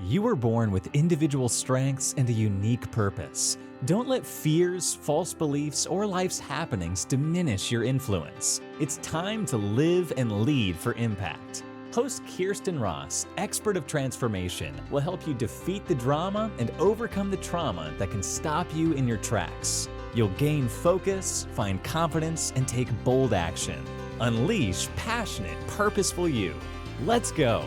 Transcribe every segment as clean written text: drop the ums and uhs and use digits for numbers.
You were born with individual strengths and a unique purpose. Don't let fears, false beliefs, or life's happenings diminish your influence. It's time to live and lead for impact. Host Kirsten Ross, expert of transformation, will help you defeat the drama and overcome the trauma that can stop you in your tracks. You'll gain focus, find confidence, and take bold action. Unleash passionate, purposeful you. Let's go.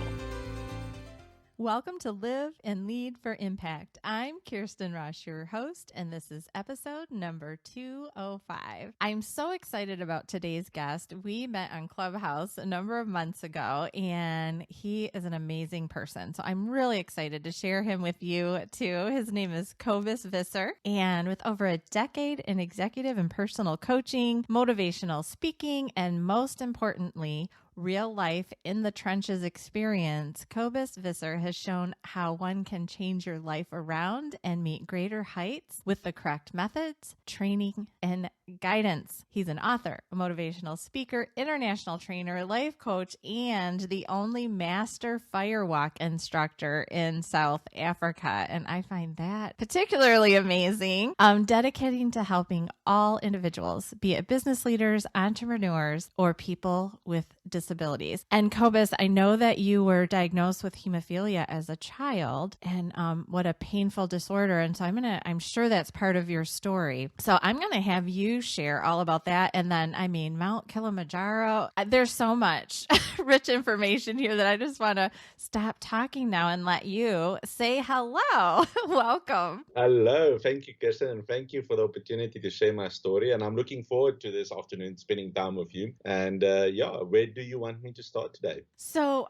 Welcome to Live and Lead for Impact. I'm Kirsten Ross, your host, and this is episode number 205. I'm so excited about today's guest. We met on Clubhouse a number of months ago, and he is an amazing person. So I'm really excited to share him with you too. His name is Cobus Visser, and with over a decade in executive and personal coaching, motivational speaking, and most importantly, real life in the trenches experience, Cobus Visser has shown how one can change your life around and meet greater heights with the correct methods, training, and guidance. He's an author, a motivational speaker, international trainer, life coach, and the only Master Firewalk Instructor in South Africa. And I find that particularly amazing. Dedicating to helping all individuals, be it business leaders, entrepreneurs, or people with disabilities. And Cobus, I know that you were diagnosed with hemophilia as a child, and what a painful disorder. And so I'm sure that's part of your story. So I'm going to have you share all about that. And then, Mount Kilimanjaro, there's so much rich information here that I just want to stop talking now and let you say hello. Welcome. Hello. Thank you, Kirsten, and thank you for the opportunity to share my story. And I'm looking forward to this afternoon spending time with you. And where do you want me to start today? So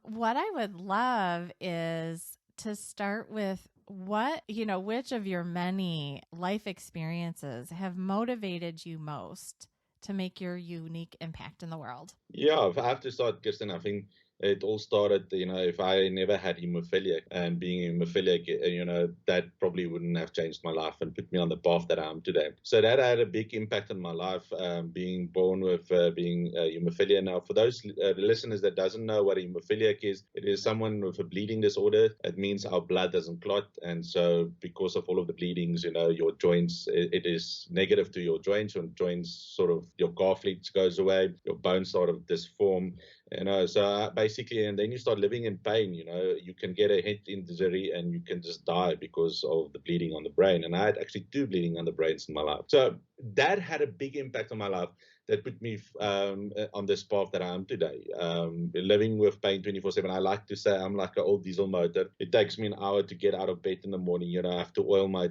what I would love is to start with which of your many life experiences have motivated you most to make your unique impact in the world? Yeah, if I have to start, Kirsten, I think it all started, if I never had hemophilia and being hemophilic, that probably wouldn't have changed my life and put me on the path that I am today. So that had a big impact on my life, being born with being hemophilia. Now, for those listeners that doesn't know what a hemophiliac is, it is someone with a bleeding disorder. It means our blood doesn't clot. And so because of all of the bleedings, your joints, it is negative to your joints. When joints sort of, your cartilage goes away, your bones sort of disform. So basically, and then you start living in pain, you can get a head injury and you can just die because of the bleeding on the brain. And I had actually 2 bleeding on the brains in my life. So that had a big impact on my life that put me on this path that I am today, living with pain 24/7. I like to say I'm like an old diesel motor. It takes me an hour to get out of bed in the morning. I have to oil my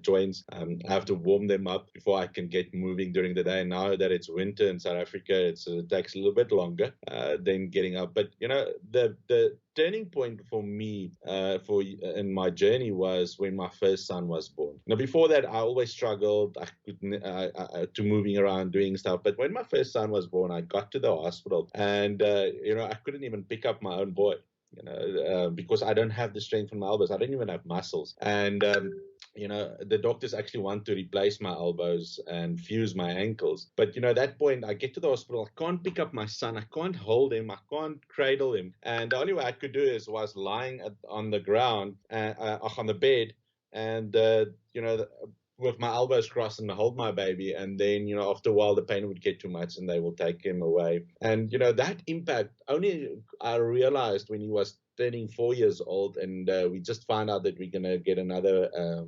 joints. I have to warm them up before I can get moving during the day. And now that it's winter in South Africa, it takes a little bit longer than getting up. But, the turning point for me in my journey was when my first son was born. Now, before that, I always struggled to moving around, doing stuff. But when my first son was born, I got to the hospital and, I couldn't even pick up my own boy, because I don't have the strength in my elbows. I don't even have muscles. And, the doctors actually want to replace my elbows and fuse my ankles. But, at that point, I get to the hospital. I can't pick up my son. I can't hold him. I can't cradle him. And the only way I could do was lying on the ground, on the bed, and, with my elbows crossed and hold my baby. And then, after a while, the pain would get too much and they will take him away. And, that impact only I realized when he was turning 4 years old, and we just found out that we're going to get another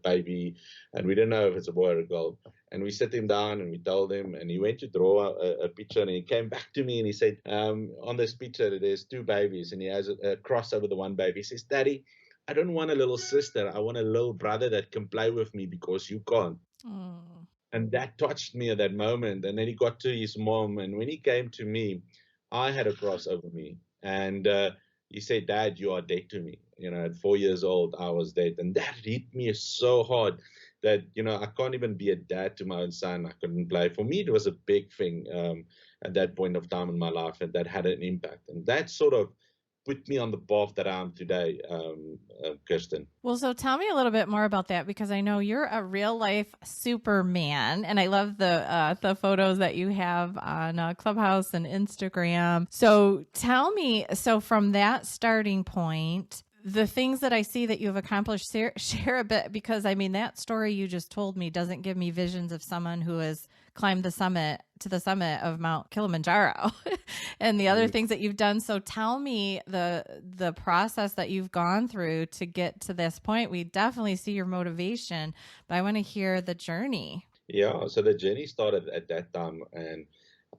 baby, and we didn't know if it's a boy or a girl. And we sat him down and we told him, and he went to draw a picture, and he came back to me and he said, on this picture, there's 2 babies, and he has a cross over the one baby. He says, "Daddy, I don't want a little sister. I want a little brother that can play with me because you can't." Oh. And that touched me at that moment. And then he got to his mom, and when he came to me, I had a cross over me. And he said, "Dad, you are dead to me." At 4 years old, I was dead. And that hit me so hard that, I can't even be a dad to my own son. I couldn't play. For me, it was a big thing at that point of time in my life, and that had an impact. And that sort of put me on the path that I am today, Kirsten. Well, so tell me a little bit more about that, because I know you're a real life Superman, and I love the photos that you have on Clubhouse and Instagram. So tell me, so from that starting point, the things that I see that you've accomplished, share a bit, because I mean, that story you just told me doesn't give me visions of someone who has climbed the summit of Mount Kilimanjaro and the other things that you've done. So tell me the process that you've gone through to get to this point. We definitely see your motivation, but I want to hear the journey. Yeah, so the journey started at that time, and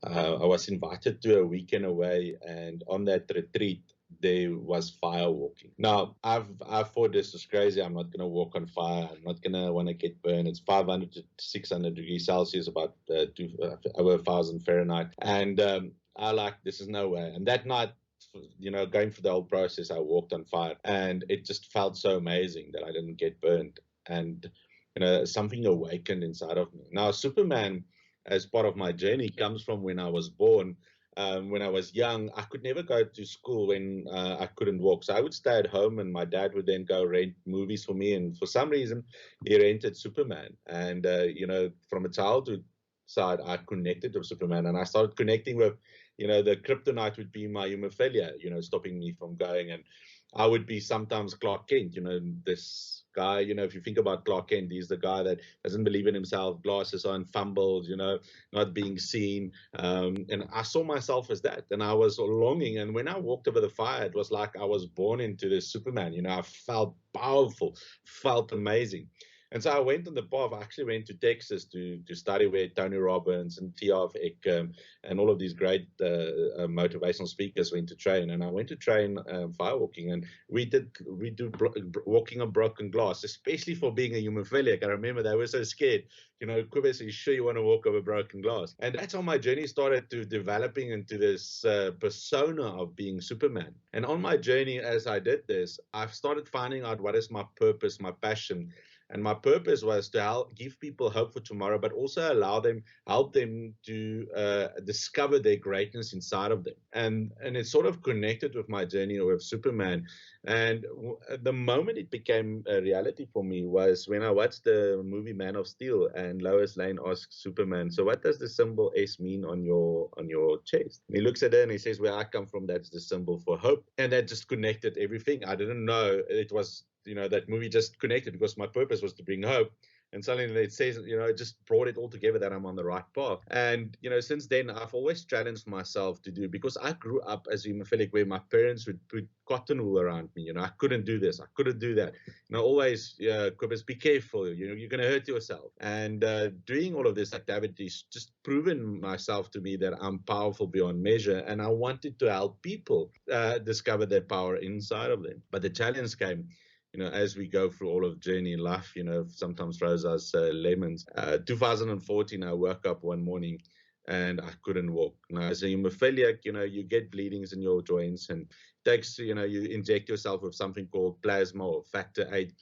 I was invited to a weekend away, and on that retreat, there was firewalking. Now, I've thought this is crazy. I'm not going to walk on fire. I'm not going to want to get burned. It's 500 to 600 degrees Celsius, about over 1,000 Fahrenheit. And this is no way. And that night, going through the whole process, I walked on fire, and it just felt so amazing that I didn't get burned. And, something awakened inside of me. Now, Superman, as part of my journey, comes from when I was born. When I was young, I could never go to school when I couldn't walk. So I would stay at home, and my dad would then go rent movies for me. And for some reason, he rented Superman. And, from a childhood side, I connected with Superman. And I started connecting with, the kryptonite would be my hemophilia, stopping me from going. And I would be sometimes Clark Kent, this guy, if you think about Clark Kent, he's the guy that doesn't believe in himself, glasses on, fumbles, not being seen. And I saw myself as that, and I was longing. And when I walked over the fire, it was like I was born into this Superman. I felt powerful, felt amazing. And so I went on the path. I actually went to Texas to study where Tony Robbins and T.R.F. Eck and all of these great motivational speakers went to train. And I went to train firewalking, and we do walking on broken glass, especially for being a hemophiliac. I remember they were so scared. Cobus, are you sure you want to walk over broken glass? And that's how my journey started to developing into this persona of being Superman. And on my journey, as I did this, I've started finding out what is my purpose, my passion. And my purpose was to give people hope for tomorrow, but also help them to discover their greatness inside of them. And it sort of connected with my journey with Superman. And the moment it became a reality for me was when I watched the movie Man of Steel, and Lois Lane asks Superman, "So what does the symbol S mean on your chest?" And he looks at it and he says, "Where I come from, that's the symbol for hope." And that just connected everything. I didn't know it was, that movie just connected, because my purpose was to bring hope. And suddenly it says, it just brought it all together that I'm on the right path. And, since then, I've always challenged myself to do, because I grew up as a hemophiliac where my parents would put cotton wool around me. I couldn't do this. I couldn't do that. Always, Cobus, be careful. You're going to hurt yourself. And doing all of these activities, just proven myself to me that I'm powerful beyond measure. And I wanted to help people discover their power inside of them. But the challenge came, as we go through all of journey in life, sometimes throws us lemons. 2014, I woke up one morning and I couldn't walk. Now, as a hemophiliac, you get bleedings in your joints, and it takes, you inject yourself with something called plasma or factor 8.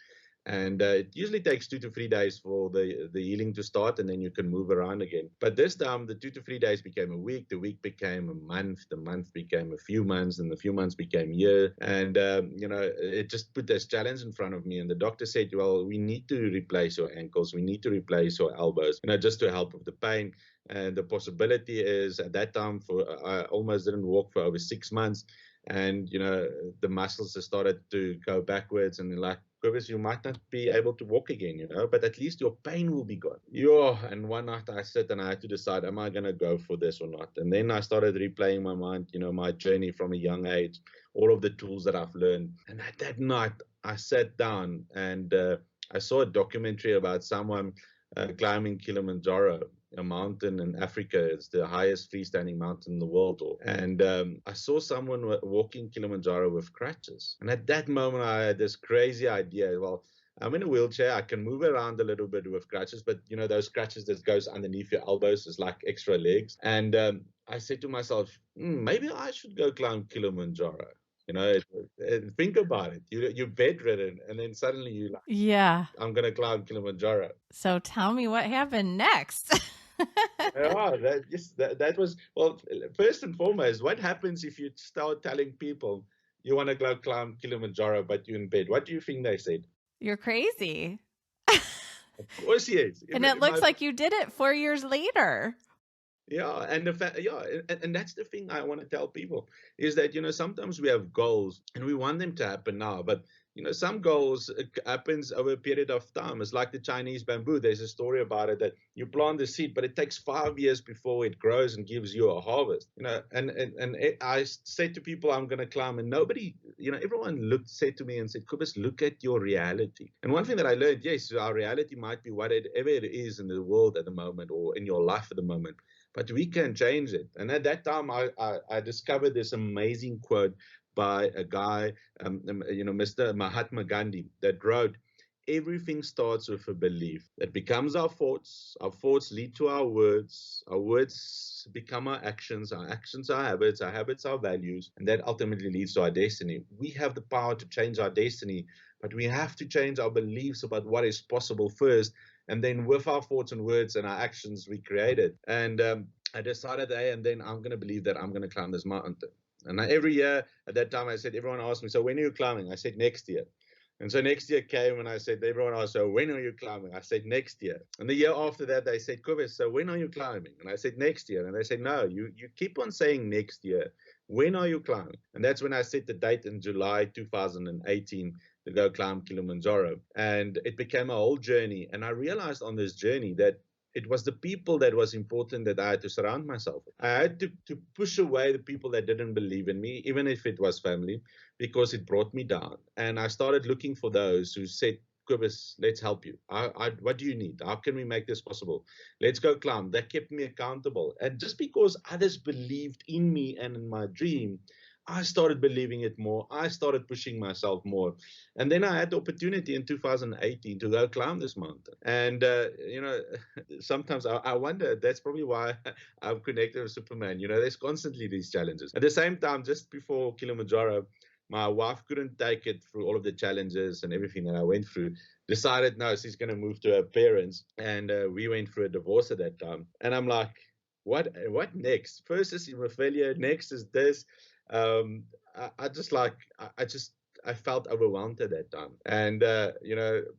And it usually takes 2 to 3 days for the healing to start, and then you can move around again. But this time, the 2 to 3 days became a week, the week became a month, the month became a few months, and the few months became a year. And, it just put this challenge in front of me. And the doctor said, "Well, we need to replace your ankles. We need to replace your elbows, just to help with the pain." And the possibility is, at that time, I almost didn't walk for over 6 months. And, the muscles have started to go backwards, and they're like, "Cobus, you might not be able to walk again, but at least your pain will be gone." And one night I sat and I had to decide, am I going to go for this or not? And then I started replaying my mind, my journey from a young age, all of the tools that I've learned. And at that night, I sat down and I saw a documentary about someone climbing Kilimanjaro, a mountain in Africa. It's the highest freestanding mountain in the world. And I saw someone walking Kilimanjaro with crutches. And at that moment, I had this crazy idea. Well, I'm in a wheelchair. I can move around a little bit with crutches, but those crutches that goes underneath your elbows is like extra legs. And I said to myself, maybe I should go climb Kilimanjaro. Think about it. You're bedridden, and then suddenly you're like, yeah, I'm going to climb Kilimanjaro. So tell me what happened next. That was, well, first and foremost, what happens if you start telling people you want to go climb Kilimanjaro, but you're in bed? What do you think they said? You're crazy. Of course he is. And it looks like you did it 4 years later. Yeah, and the fact, yeah, and that's the thing I want to tell people is that sometimes we have goals and we want them to happen now, but some goals happens over a period of time. It's like the Chinese bamboo. There's a story about it that you plant the seed, but it takes 5 years before it grows and gives you a harvest. I said to people, I'm going to climb, and nobody, everyone said to me and said, Cobus, look at your reality. And one thing that I learned, yes, our reality might be whatever it is in the world at the moment or in your life at the moment, but we can change it. And at that time, I discovered this amazing quote by a guy, Mr. Mahatma Gandhi, that wrote, everything starts with a belief. It becomes our thoughts lead to our words become our actions our habits our values, and that ultimately leads to our destiny. We have the power to change our destiny, but we have to change our beliefs about what is possible first, and then with our thoughts and words and our actions, we create it. And I decided, hey, and then I'm going to believe that I'm going to climb this mountain. And every year at that time, I said, everyone asked me, so when are you climbing? I said, next year. And so next year came, and I said, everyone asked, so when are you climbing? I said, next year. And the year after that, they said, Cobus, so when are you climbing? And I said, next year. And they said, no, you keep on saying next year. When are you climbing? And that's when I set the date in July 2018 to go climb Kilimanjaro. And it became a whole journey. And I realized on this journey that it was the people that was important that I had to surround myself with. I had to push away the people that didn't believe in me, even if it was family, because it brought me down. And I started looking for those who said, Cobus, let's help you. What do you need? How can we make this possible? Let's go climb. That kept me accountable. And just because others believed in me and in my dream, I started believing it more. I started pushing myself more. And then I had the opportunity in 2018 to go climb this mountain. And, sometimes I wonder, that's probably why I'm connected with Superman. There's constantly these challenges. At the same time, just before Kilimanjaro, my wife couldn't take it through all of the challenges and everything that I went through. Decided, no, she's going to move to her parents. And we went through a divorce at that time. And I'm like, what next? First is Haemophilia, next is this. I felt overwhelmed at that time. And,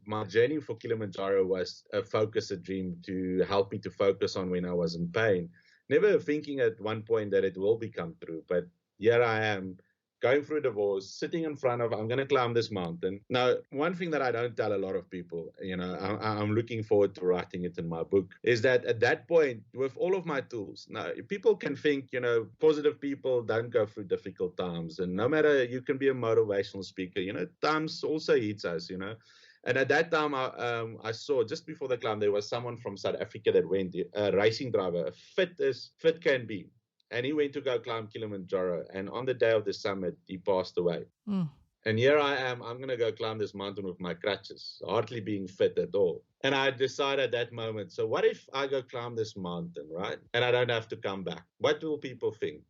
my journey for Kilimanjaro was a focus, a dream to help me to focus on when I was in pain. Never thinking at one point that it will become true, but here I am going through a divorce, sitting in front of, I'm going to climb this mountain. Now, one thing that I don't tell a lot of people, I'm looking forward to writing it in my book, is that at that point, with all of my tools, now people can think, positive people don't go through difficult times. And no matter, you can be a motivational speaker, times also hits us, And at that time, I saw just before the climb, there was someone from South Africa that went, a racing driver, fit as fit can be. And he went to go climb Kilimanjaro. And on the day of the summit, he passed away. Mm. And here I am. I'm going to go climb this mountain with my crutches, hardly being fit at all. And I decided at that moment, so what if I go climb this mountain, right? And I don't have to come back? What will people think?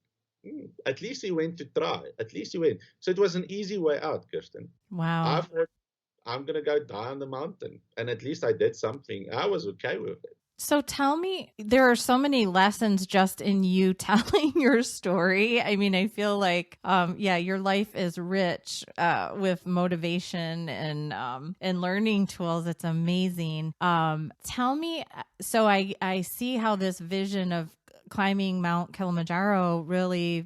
At least he went to try. At least he went. So it was an easy way out, Kirsten. Wow. I thought, I'm going to go die on the mountain. And at least I did something. I was okay with it. So tell me, there are so many lessons just in you telling your story. I mean, I feel like, your life is rich with motivation and learning tools. It's amazing. Tell me, so I see how this vision of climbing Mount Kilimanjaro really,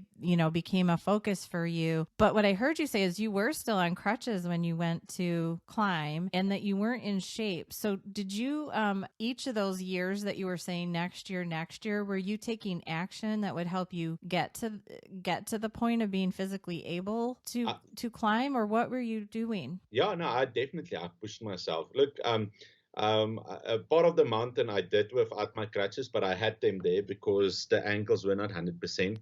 became a focus for you. But what I heard you say is you were still on crutches when you went to climb and that you weren't in shape. So did you, each of those years that you were saying next year, were you taking action that would help you get to the point of being physically able to climb, or what were you doing? Yeah, no, I pushed myself. Look, a part of the mountain I did without my crutches, but I had them there because the ankles were not 100%.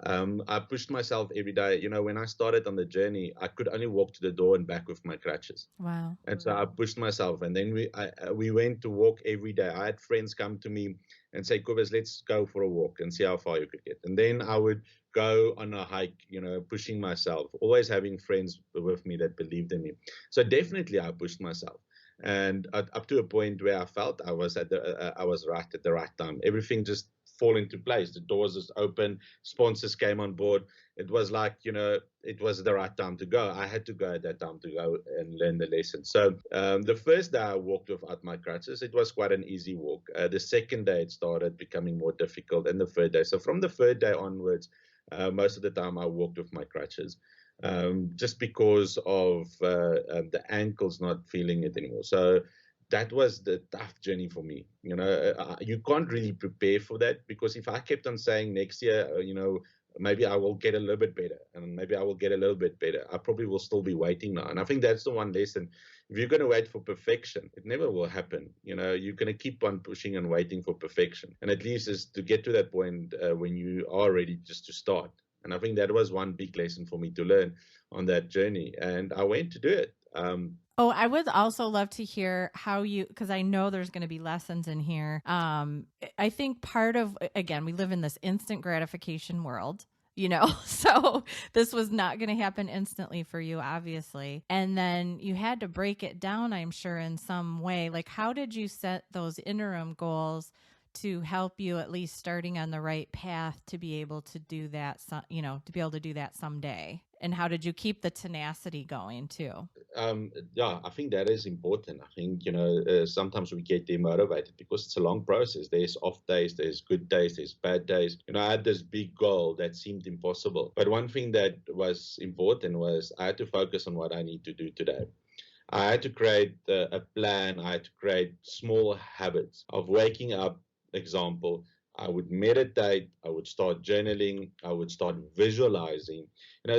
I pushed myself every day. When I started on the journey, I could only walk to the door and back with my crutches. Wow. And so I pushed myself. And then we went to walk every day. I had friends come to me and say, Cobus, let's go for a walk and see how far you could get. And then I would go on a hike, pushing myself, always having friends with me that believed in me. So definitely I pushed myself. And up to a point where I felt I was right at the right time. Everything just fall into place. The doors just opened, sponsors came on board. It was like, it was the right time to go. I had to go at that time to go and learn the lesson. So the first day I walked without my crutches, it was quite an easy walk. The second day it started becoming more difficult, and the third day. So from the third day onwards, most of the time I walked with my crutches. Just because of the ankles not feeling it anymore. So that was the tough journey for me. You can't really prepare for that, because if I kept on saying next year, maybe I will get a little bit better, and maybe I will get a little bit better, I probably will still be waiting now. And I think that's the one lesson. If you're going to wait for perfection, it never will happen. You're going to keep on pushing and waiting for perfection. And at least is to get to that point when you are ready just to start. And I think that was one big lesson for me to learn on that journey. And I went to do it. I would also love to hear how because I know there's going to be lessons in here. I think part of, again, we live in this instant gratification world, so this was not going to happen instantly for you, obviously. And then you had to break it down, I'm sure, in some way. Like, how did you set those interim goals to help you at least starting on the right path to be able to do that, someday? And how did you keep the tenacity going too? I think that is important. I think, sometimes we get demotivated because it's a long process. There's off days, there's good days, there's bad days. I had this big goal that seemed impossible. But one thing that was important was I had to focus on what I need to do today. I had to create a plan. I had to create small habits of waking up. Example, I would meditate, I would start journaling, I would start visualizing.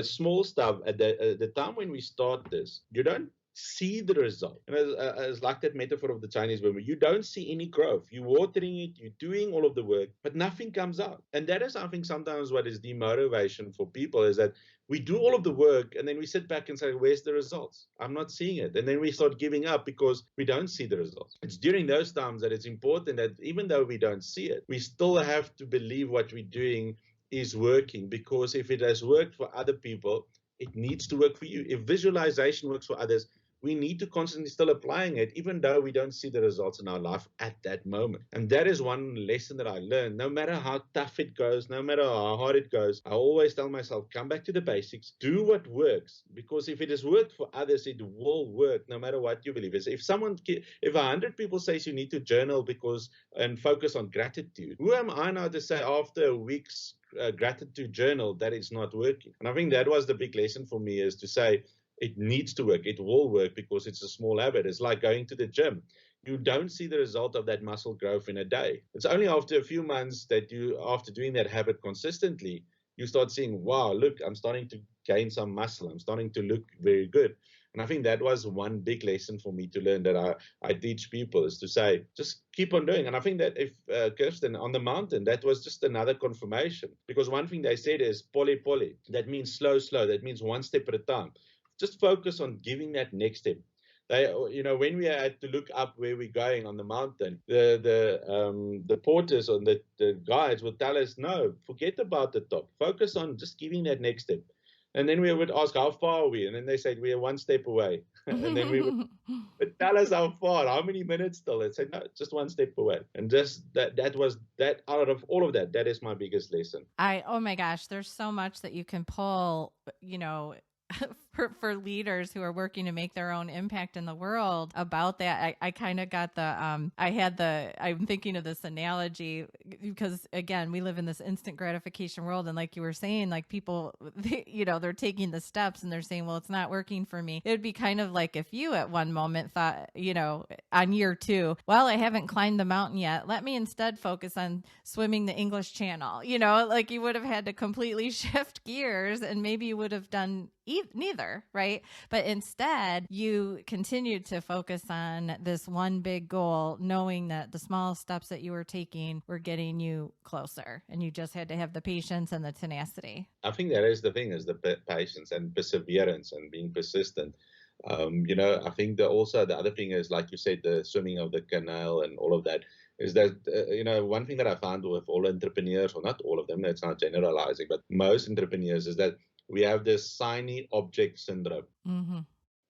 Small stuff. At the time when we start this, you don't see the result. It's like that metaphor of the Chinese woman. You don't see any growth. You're watering it, you're doing all of the work, but nothing comes out. And that is, I think, sometimes what is demotivation for people, is that we do all of the work and then we sit back and say, where's the results? I'm not seeing it. And then we start giving up because we don't see the results. It's during those times that it's important that even though we don't see it, we still have to believe what we're doing is working, because if it has worked for other people, it needs to work for you. If visualization works for others, we need to constantly still applying it, even though we don't see the results in our life at that moment. And that is one lesson that I learned. No matter how tough it goes, no matter how hard it goes, I always tell myself, come back to the basics, do what works. Because if it has worked for others, it will work no matter what you believe. If 100 people says you need to journal and focus on gratitude, who am I now to say after a week's gratitude journal that it's not working? And I think that was the big lesson for me, is to say, it needs to work. It will work because it's a small habit. It's like going to the gym. You don't see the result of that muscle growth in a day. It's only after a few months that after doing that habit consistently, you start seeing, wow, look, I'm starting to gain some muscle. I'm starting to look very good. And I think that was one big lesson for me to learn, that I teach people, is to say, just keep on doing. And I think that if Kirsten, on the mountain, that was just another confirmation. Because one thing they said is poly. That means slow. That means one step at a time. Just focus on giving that next step. When we had to look up where we're going on the mountain, the porters or the guides would tell us, no, forget about the top. Focus on just giving that next step. And then we would ask, how far are we? And then they said, we are one step away. And then we would tell us how far, how many minutes still. They'd say, no, just one step away. And just that was that. Out of all of that is my biggest lesson. Oh my gosh, there's so much that you can pull, for leaders who are working to make their own impact in the world about that. I kind of got I'm thinking of this analogy because, again, we live in this instant gratification world. And like you were saying, like people, they're taking the steps and they're saying, well, it's not working for me. It would be kind of like if you at one moment thought, on year 2, well, I haven't climbed the mountain yet. Let me instead focus on swimming the English Channel. Like you would have had to completely shift gears, and maybe you would have done neither, right? But instead, you continued to focus on this one big goal, knowing that the small steps that you were taking were getting you closer, and you just had to have the patience and the tenacity. I think that is the thing, is the patience and perseverance and being persistent. I think that also the other thing is, like you said, the swimming of the canal and all of that, is that, one thing that I found with all entrepreneurs, or not all of them, that's not generalizing, but most entrepreneurs, is that we have this shiny object syndrome. Mm-hmm.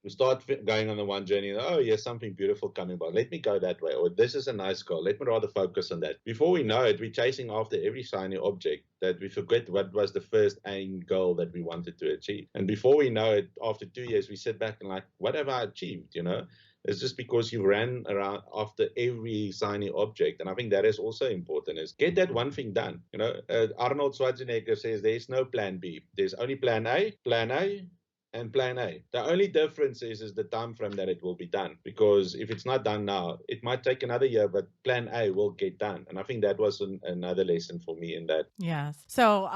We start going on the one journey. Oh, yes, something beautiful coming by. Let me go that way. Or this is a nice goal. Let me rather focus on that. Before we know it, we're chasing after every shiny object that we forget what was the first aim goal that we wanted to achieve. And before we know it, after 2 years, we sit back and like, what have I achieved? It's just because you ran around after every shiny object. And I think that is also important, is get that one thing done. Arnold Schwarzenegger says there's no plan B. There's only plan A, and plan A. The only difference is the time frame that it will be done. Because if it's not done now, it might take another year, but plan A will get done. And I think that was another lesson for me in that. Yes. So,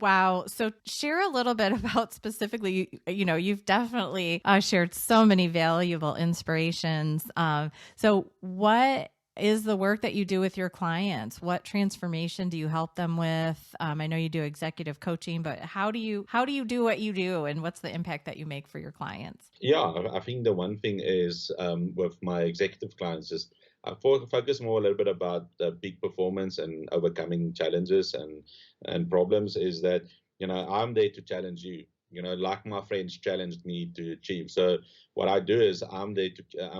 wow. So share a little bit about specifically, you've definitely shared so many valuable inspirations. So what is the work that you do with your clients? What transformation do you help them with? I know you do executive coaching, but how do you do what you do, and what's the impact that you make for your clients? Yeah, I think the one thing is with my executive clients is I focus more a little bit about the peak performance and overcoming challenges and problems. Is that I'm there to challenge you. Like my friends challenged me to achieve. So what I do is I'm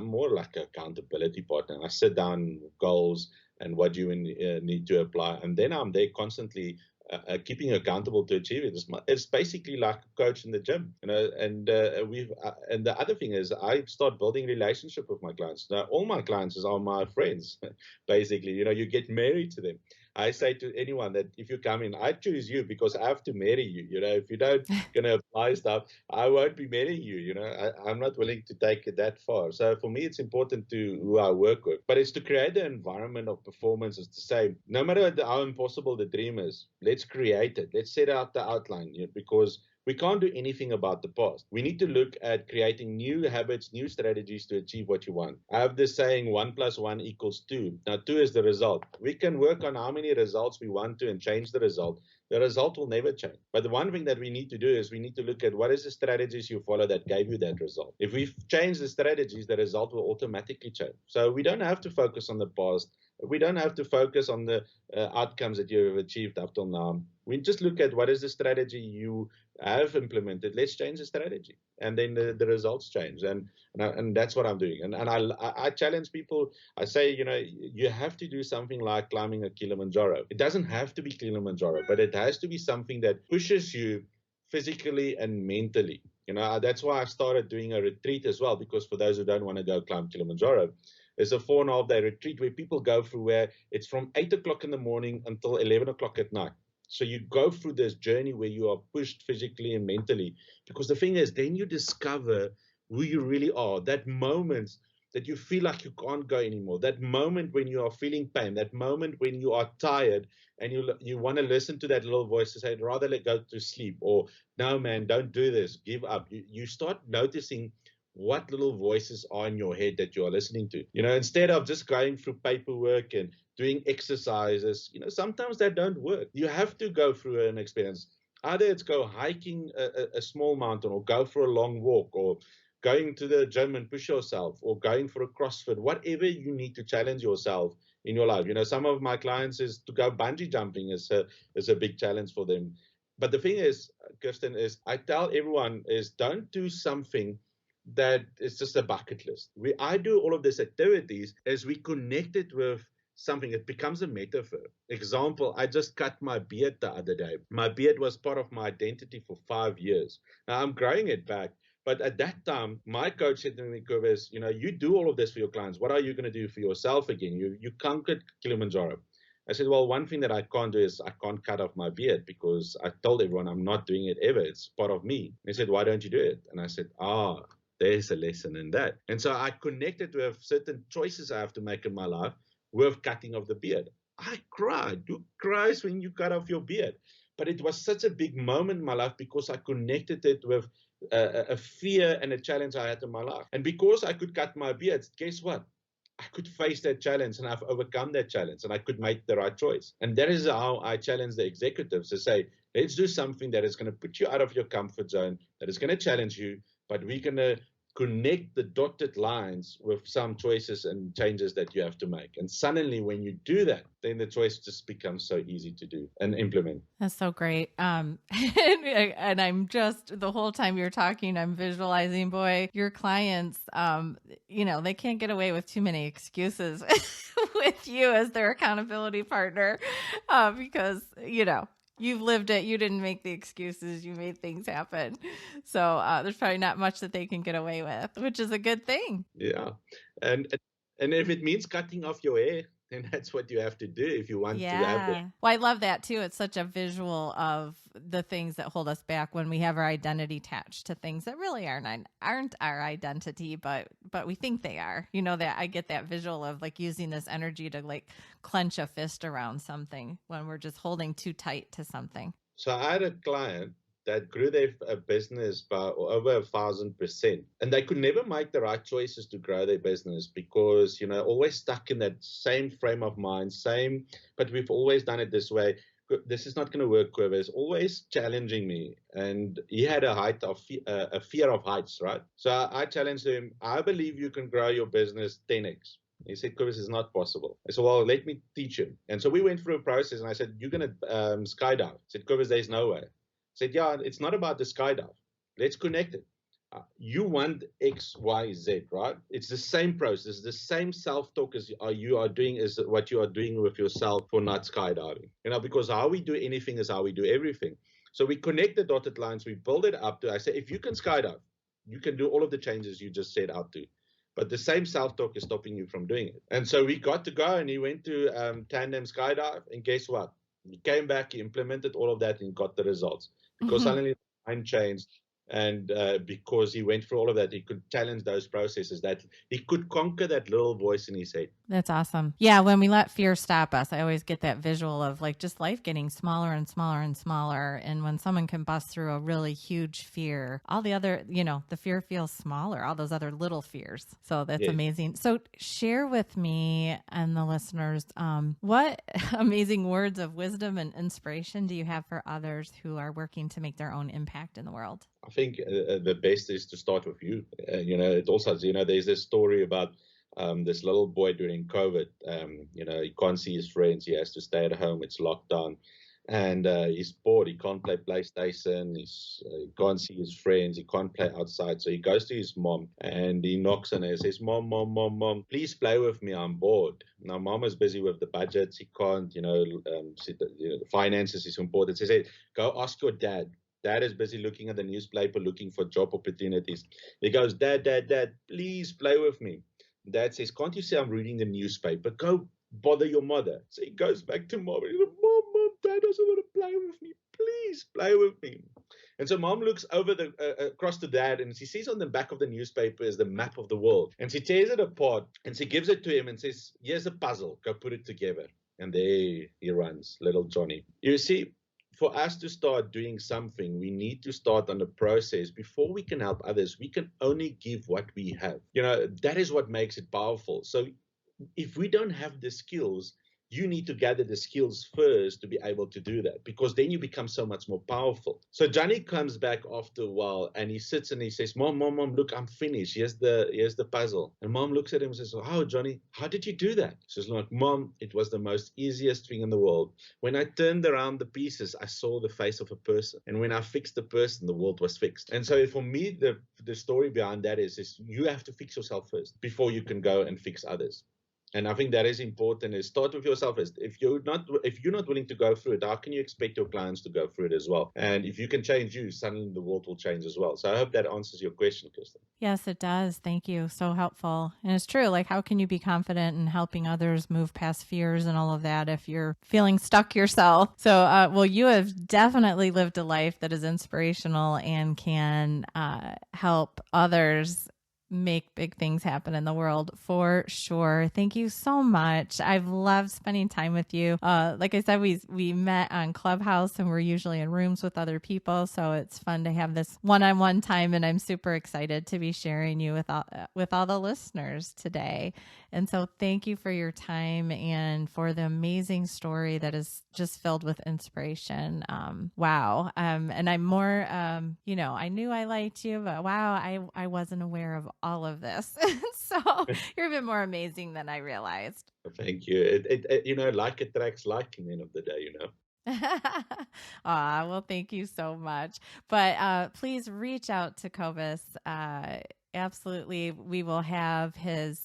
more like an accountability partner. I sit down goals and what you need to apply, and then I'm there constantly keeping you accountable to achieve it. It's basically like a coach in the gym, and and the other thing is I start building relationship with my clients. Now all my clients are my friends. Basically, you get married to them. I say to anyone that if you come in, I choose you because I have to marry you. If you don't gonna apply stuff, I won't be marrying you. I'm not willing to take it that far. So for me, it's important to who I work with, but it's to create the environment of performance. Is to say, no matter how impossible the dream is, let's create it. Let's set out the outline, because we can't do anything about the past. We need to look at creating new habits, new strategies to achieve what you want. I have this saying, 1 + 1 = 2. Now, 2 is the result. We can work on how many results we want to and change the result. The result will never change. But the one thing that we need to do is we need to look at what is the strategies you follow that gave you that result. If we change the strategies, the result will automatically change. So we don't have to focus on the past. We don't have to focus on the outcomes that you have achieved up till now. We just look at what is the strategy you have implemented. Let's change the strategy, and then the results change. And that's what I'm doing. And I challenge people. I say, you have to do something like climbing a Kilimanjaro. It doesn't have to be Kilimanjaro, but it has to be something that pushes you physically and mentally. That's why I started doing a retreat as well, because for those who don't want to go climb Kilimanjaro, there's a 4.5-day retreat where people go through, where it's from 8 o'clock in the morning until 11 o'clock at night. So you go through this journey where you are pushed physically and mentally, because the thing is, then you discover who you really are. That moment that you feel like you can't go anymore, that moment when you are feeling pain, that moment when you are tired and you want to listen to that little voice to say, rather let go to sleep, or no, man, don't do this, give up. You start noticing what little voices are in your head that you are listening to. Instead of just going through paperwork and doing exercises, sometimes that don't work. You have to go through an experience. Either it's go hiking a small mountain, or go for a long walk, or going to the gym and push yourself, or going for a CrossFit, whatever you need to challenge yourself in your life. Some of my clients is to go bungee jumping is a big challenge for them. But the thing is, Kirsten, is I tell everyone is don't do something that is just a bucket list. I do all of these activities as we connect it with something. It becomes a metaphor. Example, I just cut my beard the other day. My beard was part of my identity for 5 years. Now I'm growing it back. But at that time, my coach said to me, Cobus, you do all of this for your clients. What are you going to do for yourself again? You conquered Kilimanjaro. I said, well, one thing that I can't do is I can't cut off my beard, because I told everyone I'm not doing it ever. It's part of me. They said, why don't you do it? And I said, there's a lesson in that. And so I connected with certain choices I have to make in my life with cutting off the beard. I cried. Who cries when you cut off your beard? But it was such a big moment in my life because I connected it with a fear and a challenge I had in my life. And because I could cut my beard, guess what? I could face that challenge, and I've overcome that challenge, and I could make the right choice. And that is how I challenge the executives to say, let's do something that is going to put you out of your comfort zone, that is going to challenge you, but we're going to connect the dotted lines with some choices and changes that you have to make. And suddenly when you do that, then the choice just becomes so easy to do and implement. That's so great. And I'm just, the whole time you're talking, I'm visualizing, boy, your clients, they can't get away with too many excuses with you as their accountability partner, because, you've lived it. You didn't make the excuses. You made things happen. So there's probably not much that they can get away with, which is a good thing. Yeah. And if it means cutting off your hair, then that's what you have to do if you want to have it. Well, I love that too. It's such a visual of the things that hold us back when we have our identity attached to things that really aren't our identity, but we think they are. That I get that visual of like using this energy to like clench a fist around something when we're just holding too tight to something. So I had a client that grew their business by over 1,000%. And they could never make the right choices to grow their business because, always stuck in that same frame of mind, but we've always done it this way. This is not going to work, Cobus. Always challenging me. And he had a fear of heights, right? So I challenged him. I believe you can grow your business 10x. He said, Cobus, is not possible. I said, well, let me teach him. And so we went through a process and I said, you're going to skydive. I said, Cobus, there's no way. I said, yeah, it's not about the skydive. Let's connect it. You want X, Y, Z, right? It's the same process, the same self-talk as you are doing is what you are doing with yourself for not skydiving. Because how we do anything is how we do everything. So we connect the dotted lines, we build it up to, I say, if you can skydive, you can do all of the changes you just set out to. But the same self-talk is stopping you from doing it. And so we got to go and he went to tandem skydive. And guess what? He came back, he implemented all of that and got the results. Because suddenly the mind changed. And because he went through all of that, he could challenge those processes, that he could conquer that little voice in his head. That's awesome. Yeah, when we let fear stop us, I always get that visual of like just life getting smaller and smaller and smaller. And when someone can bust through a really huge fear, all the other, the fear feels smaller, all those other little fears. So that's amazing. So share with me and the listeners, what amazing words of wisdom and inspiration do you have for others who are working to make their own impact in the world? I think the best is to start with you. It also, there's this story about this little boy during COVID. He can't see his friends. He has to stay at home. It's locked down. And he's bored. He can't play PlayStation. He can't see his friends. He can't play outside. So he goes to his mom and he knocks on her and says, Mom, please play with me. I'm bored. Now, Mom is busy with the budgets. He can't, the finances is important. She said, go ask your dad. Dad is busy looking at the newspaper, looking for job opportunities. He goes, Dad, please play with me. Dad says, can't you say I'm reading the newspaper? Go bother your mother. So he goes back to Mom and he says, Mom, Dad doesn't want to play with me. Please play with me. And so Mom looks over across to Dad and she sees on the back of the newspaper is the map of the world. And she tears it apart and she gives it to him and says, here's a puzzle. Go put it together. And there he runs, little Johnny. You see, for us to start doing something, we need to start on the process. Before we can help others, we can only give what we have. That is what makes it powerful. So if we don't have the skills, you need to gather the skills first to be able to do that, because then you become so much more powerful. So Johnny comes back after a while and he sits and he says, Mom, look, I'm finished. Here's the puzzle. And Mom looks at him and says, oh, Johnny, how did you do that? She says, like, Mom, it was the most easiest thing in the world. When I turned around the pieces, I saw the face of a person. And when I fixed the person, the world was fixed. And so for me, the story behind that is you have to fix yourself first before you can go and fix others. And I think that is important, is start with yourself. If you're not willing to go through it, how can you expect your clients to go through it as well? And if you can change you, suddenly the world will change as well. So I hope that answers your question, Kirsten. Yes, it does. Thank you. So helpful. And it's true. Like, how can you be confident in helping others move past fears and all of that if you're feeling stuck yourself? So, you have definitely lived a life that is inspirational and can help others make big things happen in the world for sure. Thank you so much. I've loved spending time with you. Like I said, we met on Clubhouse and we're usually in rooms with other people. So it's fun to have this one-on-one time. And I'm super excited to be sharing you with all the listeners today. And so thank you for your time and for the amazing story that is just filled with inspiration. Wow. And I'm more, I knew I liked you, but wow, I wasn't aware of all of this. So you're a bit more amazing than I realized. Thank you. It like attracts like in the end of the day, Well, thank you so much. But please reach out to Cobus. Absolutely. We will have his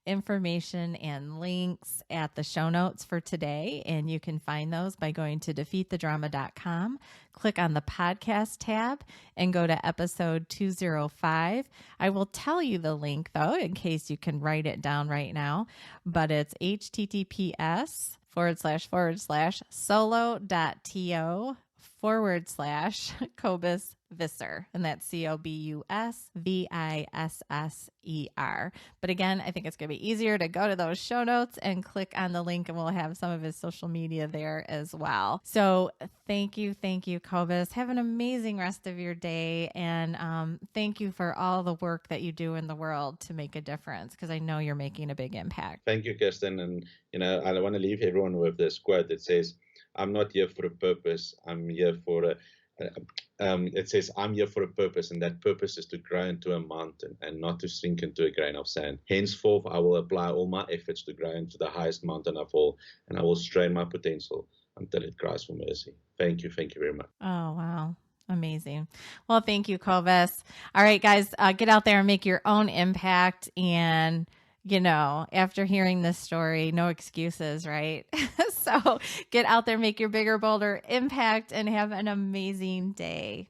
information and links at the show notes for today. And you can find those by going to defeatthedrama.com, click on the podcast tab, and go to episode 205. I will tell you the link, though, in case you can write it down right now. But it's https://solo.to/Cobus Visser, and that's COBUS VISSER. But again, I think it's going to be easier to go to those show notes and click on the link, and we'll have some of his social media there as well. So thank you, Cobus. Have an amazing rest of your day, and thank you for all the work that you do in the world to make a difference, because I know you're making a big impact. Thank you, Kirsten. And, I want to leave everyone with this quote that says, I'm not here for a purpose. I'm here for it says, I'm here for a purpose, and that purpose is to grow into a mountain and not to shrink into a grain of sand. Henceforth, I will apply all my efforts to grow into the highest mountain of all, and I will strain my potential until it cries for mercy. Thank you very much. Oh, wow. Amazing. Well, thank you, Cobus. All right, guys, get out there and make your own impact. And after hearing this story, no excuses, right? So get out there, make your bigger, bolder impact, and have an amazing day.